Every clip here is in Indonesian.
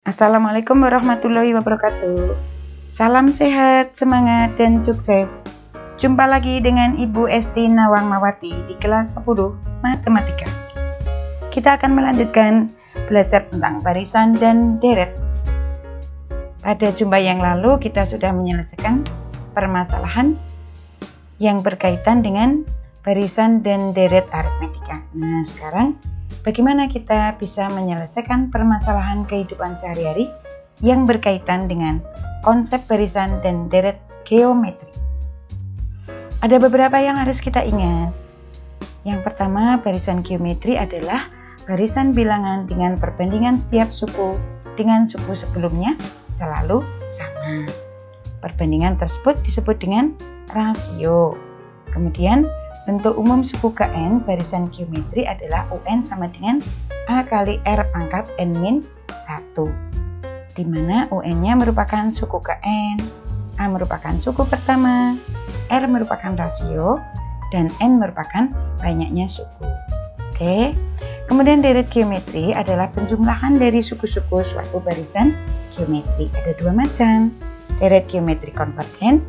Assalamualaikum warahmatullahi wabarakatuh. Salam sehat, semangat, dan sukses. Jumpa lagi dengan Ibu Esti Nawangmawati di kelas 10 Matematika. Kita akan melanjutkan belajar tentang barisan dan deret. Pada jumpa yang lalu kita sudah menyelesaikan permasalahan yang berkaitan dengan barisan dan deret aritmetika. Nah, sekarang bagaimana kita bisa menyelesaikan permasalahan kehidupan sehari-hari yang berkaitan dengan konsep barisan dan deret geometri. Ada beberapa yang harus kita ingat. Yang pertama, barisan geometri adalah barisan bilangan dengan perbandingan setiap suku dengan suku sebelumnya selalu sama. Perbandingan tersebut disebut dengan rasio. Kemudian bentuk umum suku Kn barisan geometri adalah UN sama dengan A kali R pangkat N min 1, di mana UN-nya merupakan suku Kn, A merupakan suku pertama, R merupakan rasio, dan N merupakan banyaknya suku. Oke. Kemudian deret geometri adalah penjumlahan dari suku-suku suatu barisan geometri. Ada dua macam. Deret geometri konvergen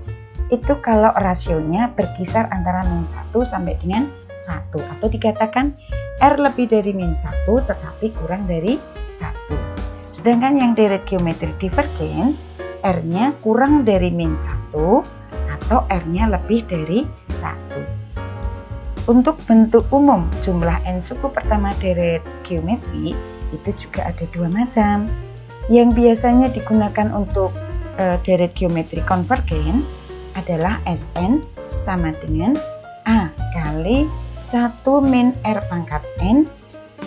itu kalau rasionya berkisar antara min 1 sampai dengan 1, atau dikatakan R lebih dari min 1 tetapi kurang dari 1. Sedangkan yang deret geometri divergen, R-nya kurang dari min 1 atau R-nya lebih dari 1. Untuk bentuk umum jumlah N suku pertama deret geometri itu juga ada dua macam. Yang biasanya digunakan untuk deret geometri konvergen adalah Sn sama dengan A kali 1 min R pangkat N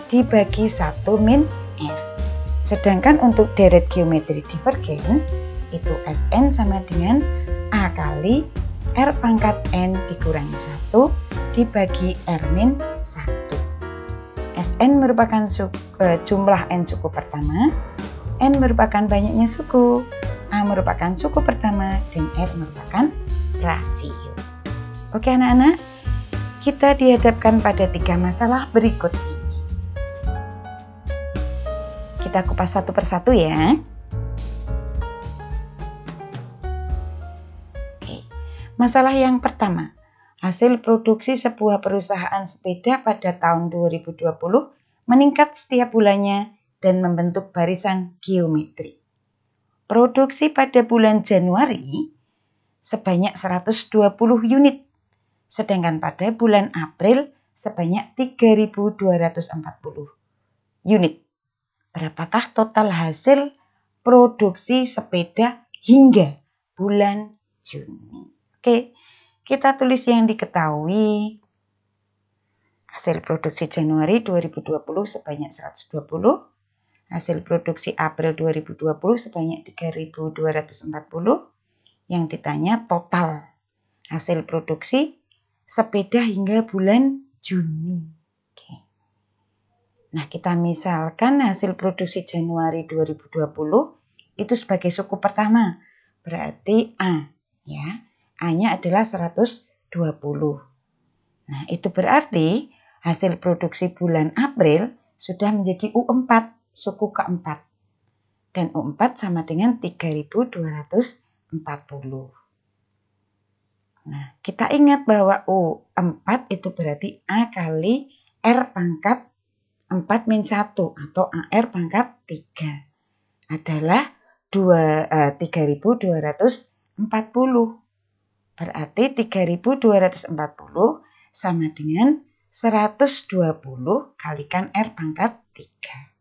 dibagi 1 min R. Sedangkan untuk deret geometri divergen itu Sn sama dengan A kali R pangkat N dikurangi 1 dibagi R min 1. Sn merupakan jumlah N suku pertama, N merupakan banyaknya suku, A merupakan suku pertama, dan R merupakan rasio. Oke anak-anak, kita dihadapkan pada 3 masalah berikut ini. Kita kupas satu persatu ya. Oke. Masalah yang pertama, hasil produksi sebuah perusahaan sepeda pada tahun 2020 meningkat setiap bulannya dan membentuk barisan geometri. Produksi pada bulan Januari sebanyak 120 unit, sedangkan pada bulan April sebanyak 3.240 unit. Berapakah total hasil produksi sepeda hingga bulan Juni? Oke, kita tulis yang diketahui. Hasil produksi Januari 2020 sebanyak 120. Hasil produksi April 2020 sebanyak 3.240. Yang ditanya total hasil produksi sepeda hingga bulan Juni. Oke. Nah, kita misalkan hasil produksi Januari 2020 itu sebagai suku pertama. Berarti A, ya. A-nya adalah 120. Nah, itu berarti hasil produksi bulan April sudah menjadi U4. Suku keempat, dan U4 sama dengan 3.240. Nah, kita ingat bahwa U4 itu berarti A kali R pangkat 4 min 1 atau AR pangkat 3 adalah 3.240. Berarti 3.240 sama dengan 120 kalikan R pangkat 3.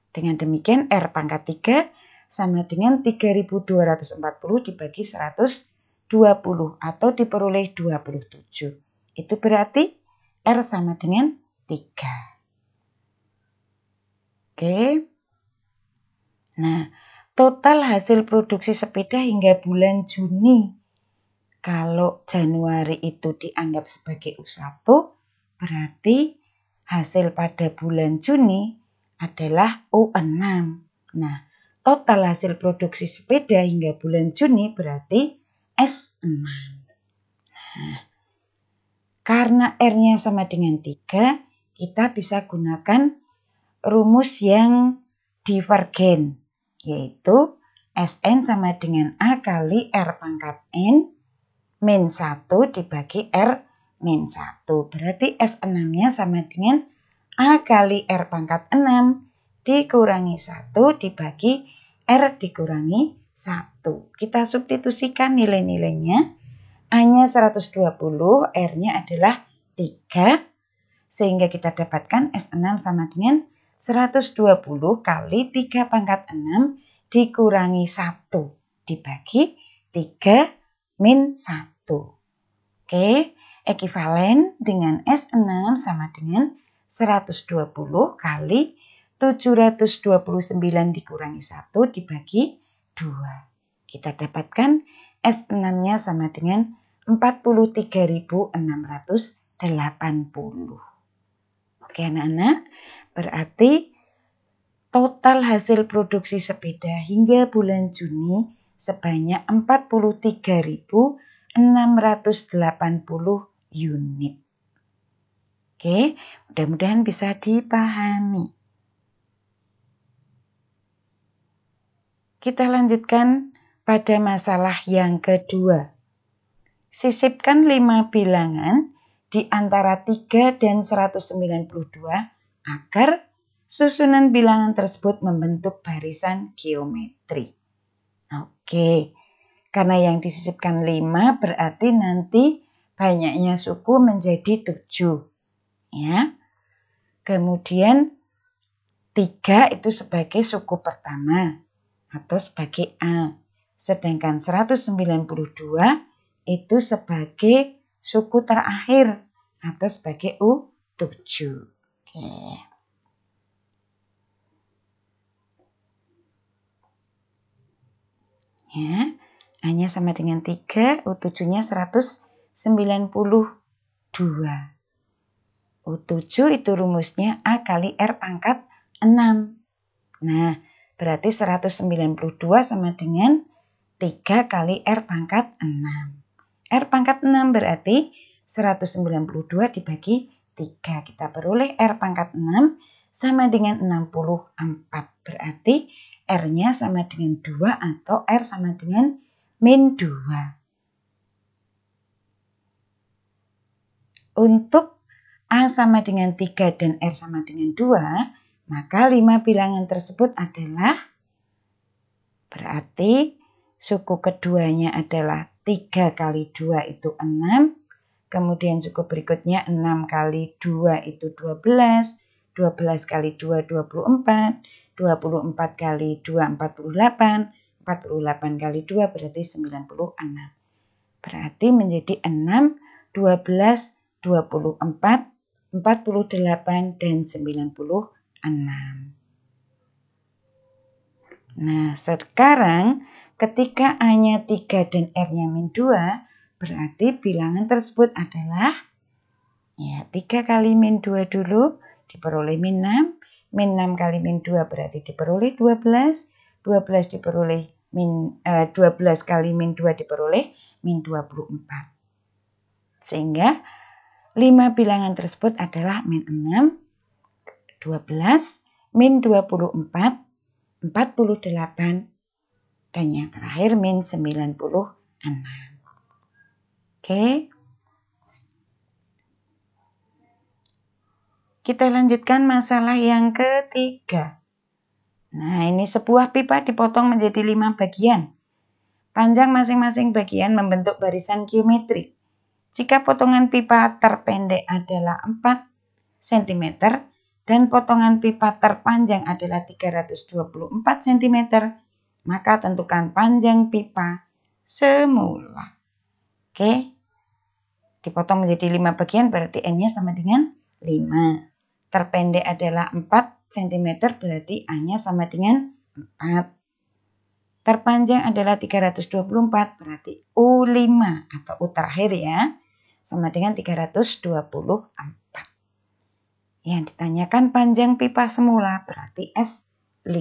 Dengan demikian R pangkat 3 sama dengan 3.240 dibagi 120 atau diperoleh 27. Itu berarti R sama dengan 3. Oke. Nah, total hasil produksi sepeda hingga bulan Juni. Kalau Januari itu dianggap sebagai U1, berarti hasil pada bulan Juni adalah U6. Nah, total hasil produksi sepeda hingga bulan Juni berarti S6. Nah, karena R-nya sama dengan 3, kita bisa gunakan rumus yang divergen. yaitu Sn sama dengan A kali R pangkat N min 1 dibagi R min 1. Berarti S6-nya sama dengan A kali R pangkat 6 dikurangi 1 dibagi R dikurangi 1. Kita substitusikan nilai-nilainya. A-nya 120, R-nya adalah 3. Sehingga kita dapatkan S6 sama dengan 120 kali 3 pangkat 6 dikurangi 1 dibagi 3 min 1. Oke, ekivalen dengan S6 sama dengan 120 kali 729 dikurangi 1 dibagi 2. Kita dapatkan S6-nya sama dengan 43.680. Oke anak-anak, berarti total hasil produksi sepeda hingga bulan Juni sebanyak 43.680 unit. Oke, mudah-mudahan bisa dipahami. Kita lanjutkan pada masalah yang kedua. Sisipkan 5 bilangan di antara 3 dan 192 agar susunan bilangan tersebut membentuk barisan geometri. Oke, karena yang disisipkan 5 berarti nanti banyaknya suku menjadi 7. Ya. Kemudian 3 itu sebagai suku pertama atau sebagai A. Sedangkan 192 itu sebagai suku terakhir atau sebagai U7. Oke. Ya, A-nya sama dengan 3, U7-nya 192. U7 itu rumusnya A kali R pangkat 6. Nah, berarti 192 sama dengan 3 kali R pangkat 6. R pangkat 6 berarti 192 dibagi 3. Kita peroleh R pangkat 6 sama dengan 64. Berarti R-nya sama dengan 2 atau R sama dengan min 2. Untuk A sama dengan 3 dan R sama dengan 2, maka 5 bilangan tersebut adalah, berarti suku keduanya adalah 3 kali 2 itu 6. Kemudian suku berikutnya 6 kali 2 itu 12. 12 kali 2, 24. 24 kali 2, 48. 48 kali 2 berarti 96. Berarti menjadi 6, 12, 24, 48, dan 96. Nah, sekarang ketika A-nya 3 dan R-nya min 2, berarti bilangan tersebut adalah ya 3 kali min 2 dulu diperoleh min 6. Min 6 kali min 2 berarti diperoleh 12. 12 diperoleh 12 kali min 2 diperoleh min 24. Sehingga 5 bilangan tersebut adalah min 6, 12, min 24, 48, dan yang terakhir min 96. Oke. Kita lanjutkan masalah yang ketiga. Nah, ini sebuah pipa dipotong menjadi 5 bagian. Panjang masing-masing bagian membentuk barisan geometri. Jika potongan pipa terpendek adalah 4 cm dan potongan pipa terpanjang adalah 324 cm, maka tentukan panjang pipa semula. Oke. Dipotong menjadi 5 bagian berarti N-nya sama dengan 5. Terpendek adalah 4 cm berarti A-nya sama dengan 4. Terpanjang adalah 324 berarti U5 atau U terakhir ya. Sama dengan 324. Yang ditanyakan panjang pipa semula berarti S5.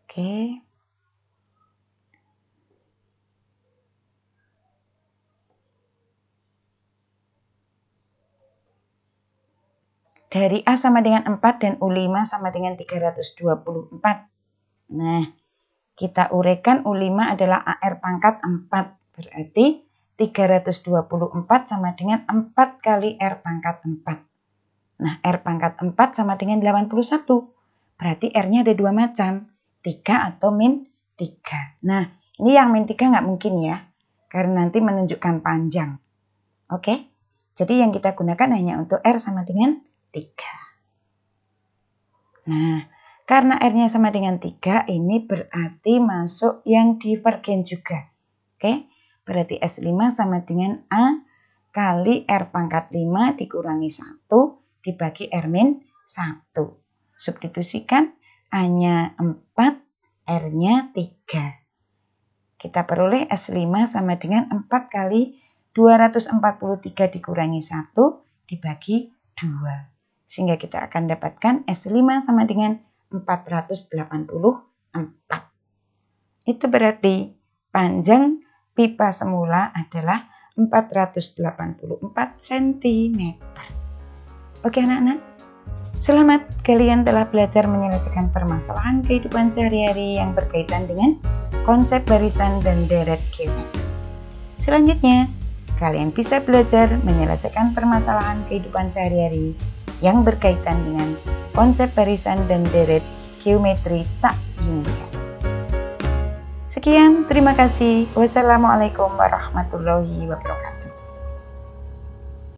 Oke. Dari A sama dengan 4 dan U5 sama dengan 324. Nah, kita uraikan U5 adalah AR pangkat 4. Berarti 324 sama dengan 4 kali R pangkat 4. Nah, R pangkat 4 sama dengan 81. Berarti R-nya ada 2 macam, 3 atau min 3. Nah, ini yang min 3 nggak mungkin ya, karena nanti menunjukkan panjang. Oke, jadi yang kita gunakan hanya untuk R sama dengan 3. Nah, karena R-nya sama dengan 3, ini berarti masuk yang divergen juga. Oke, berarti S5 sama dengan A kali R pangkat 5 dikurangi 1 dibagi R min 1. Substitusikan, A-nya 4, R-nya 3. Kita peroleh S5 sama dengan 4 kali 243 dikurangi 1 dibagi 2. Sehingga kita akan dapatkan S5 sama dengan 484. Itu berarti panjang pipa semula adalah 484 cm. Oke anak-anak, selamat kalian telah belajar menyelesaikan permasalahan kehidupan sehari-hari yang berkaitan dengan konsep barisan dan deret geometri. Selanjutnya, kalian bisa belajar menyelesaikan permasalahan kehidupan sehari-hari yang berkaitan dengan konsep barisan dan deret geometri tak linear. Sekian, terima kasih. Wassalamualaikum warahmatullahi wabarakatuh.